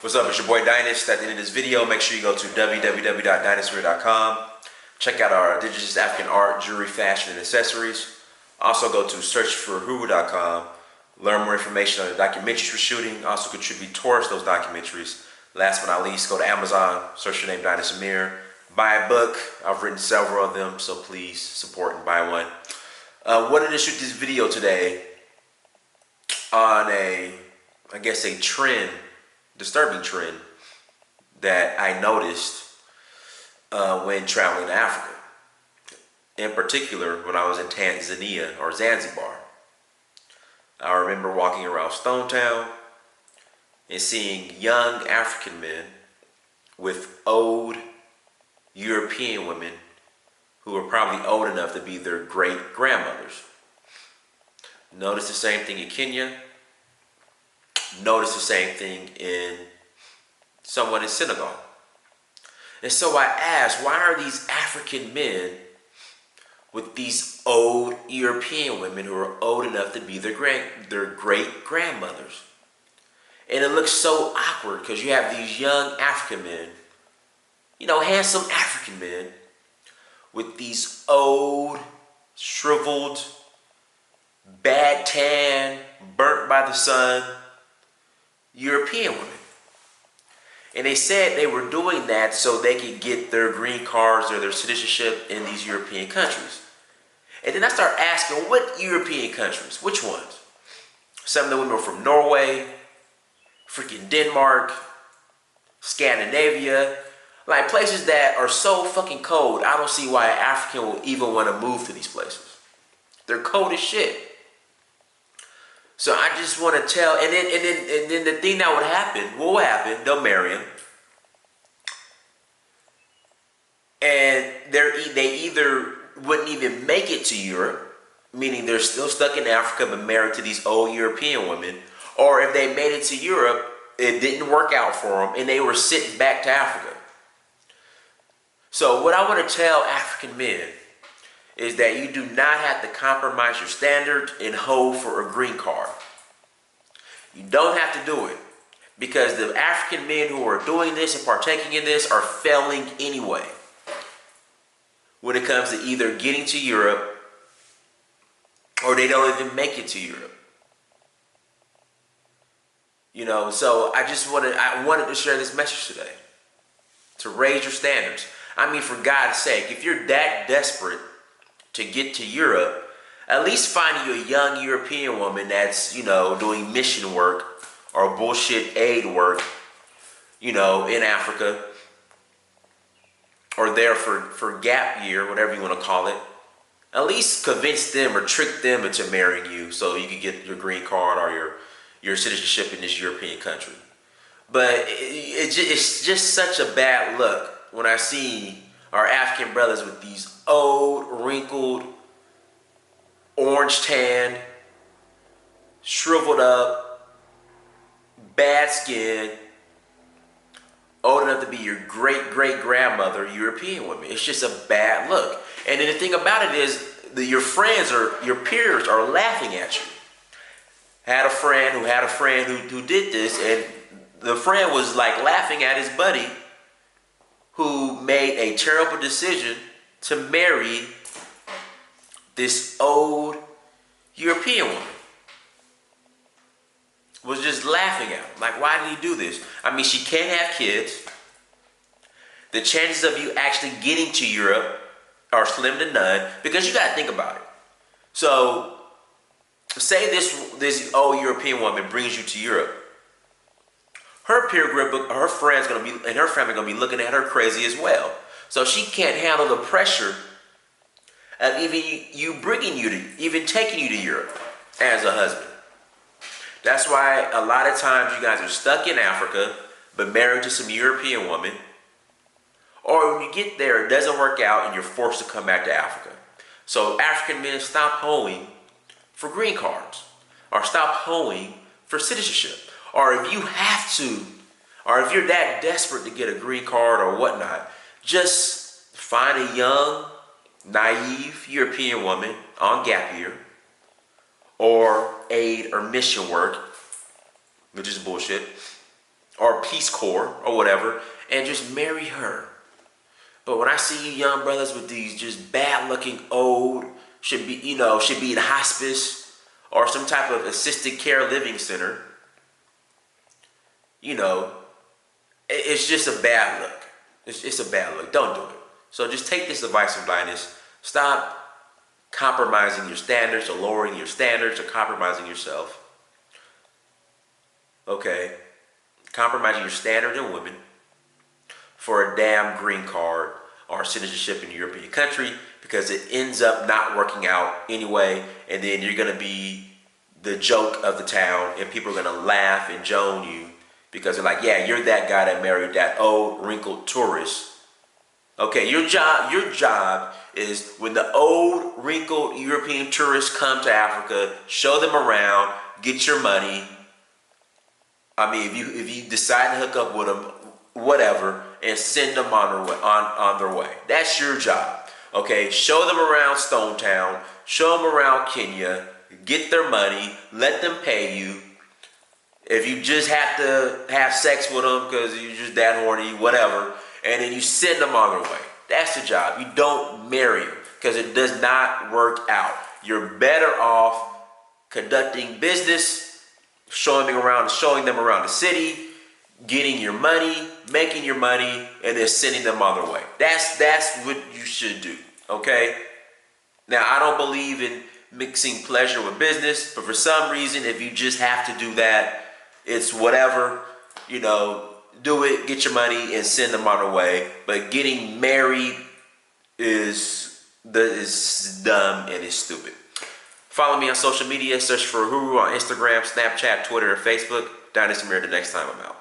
What's up, it's your boy Dynast. At the end of this video, make sure you go to www.dynastwear.com. Check out our indigenous African art, jewelry, fashion, and accessories. Also go to searchforwho.com. Learn more information on the documentaries we're shooting. Also contribute towards those documentaries. Last but not least, go to Amazon, search your name, Dynast Amir. Buy a book. I've written several of them, so please support and buy one. Wanted to shoot this video today on a trend, disturbing trend that I noticed when traveling to Africa. In particular, when I was in Tanzania or Zanzibar. I remember walking around Stone Town and seeing young African men with old European women who were probably old enough to be their great grandmothers. Notice the same thing in Kenya. Notice the same thing in someone in Senegal. And so I asked, why are these African men with these old European women who are old enough to be their great grandmothers? And it looks so awkward because you have these young African men, handsome African men with these old, shriveled, bad tan, burnt by the sun European women. And they said they were doing that so they could get their green cards or their citizenship in these European countries. And then I start asking, what European countries? Which ones? Some of the women were from Norway, freaking Denmark, Scandinavia, like places that are so fucking cold. I don't see why an African will even want to move to these places. They're cold as shit. So I just want to tell, and then the thing that would happen, what will happen? They'll marry him, and they either wouldn't even make it to Europe, meaning they're still stuck in Africa but married to these old European women, or if they made it to Europe, it didn't work out for them, and they were sent back to Africa. So what I want to tell African men is that you do not have to compromise your standard and hope for a green card. You don't have to do it because the African men who are doing this and partaking in this are failing anyway when it comes to either getting to Europe or they don't even make it to Europe. So I wanted to share this message today to raise your standards. I mean, for God's sake, if you're that desperate to get to Europe, at least find you a young European woman that's, doing mission work or bullshit aid work, in Africa, or there for gap year, whatever you want to call it. At least convince them or trick them into marrying you so you can get your green card or your citizenship in this European country. But it's just such a bad look when I see our African brothers with these old, wrinkled, orange tan, shriveled up, bad skin, old enough to be your great-great-grandmother, European women. It's just a bad look. And then the thing about it is that your friends or your peers are laughing at you. Had a friend who did this, and the friend was like laughing at his buddy who made a terrible decision to marry this old European woman. Was just laughing at him. Like, why did he do this? I mean, she can't have kids. The chances of you actually getting to Europe are slim to none because you got to think about it. So, say this old European woman brings you to Europe. Her peer group, her friends and her family gonna be looking at her crazy as well. So she can't handle the pressure of even taking you to Europe as a husband. That's why a lot of times you guys are stuck in Africa, but married to some European woman. Or when you get there, it doesn't work out and you're forced to come back to Africa. So African men, stop hoeing for green cards. Or stop hoeing for citizenship. Or if you have to, or if you're that desperate to get a green card or whatnot, just find a young, naive European woman on gap year or aid or mission work, which is bullshit, or Peace Corps or whatever, and just marry her. But when I see you young brothers with these just bad-looking old, should be in hospice or some type of assisted care living center, it's just a bad look. It's a bad look. Don't do it. So just take this advice from Linus. Stop compromising your standards or lowering your standards or compromising yourself. Okay? Compromising your standards in women for a damn green card or citizenship in a European country, because it ends up not working out anyway, and then you're going to be the joke of the town, and people are going to laugh and joan you because they're like, yeah, you're that guy that married that old wrinkled tourist. Okay, your job is when the old wrinkled European tourists come to Africa, show them around, get your money. I mean, if you decide to hook up with them, whatever, and send them on their way. That's your job. Okay, show them around Stone Town, show them around Kenya, get their money, let them pay you. If you just have to have sex with them because you're just that horny, whatever, and then you send them on their way. That's the job. You don't marry them because it does not work out. You're better off conducting business, showing them around the city, getting your money, making your money, and then sending them on their way. That's what you should do, okay? Now, I don't believe in mixing pleasure with business, but for some reason, if you just have to do that, it's whatever, do it, get your money, and send them on their way. But getting married is dumb and is stupid. Follow me on social media, search for HOEin on Instagram, Snapchat, Twitter, and Facebook. Dynasty Mirror, the next time I'm out.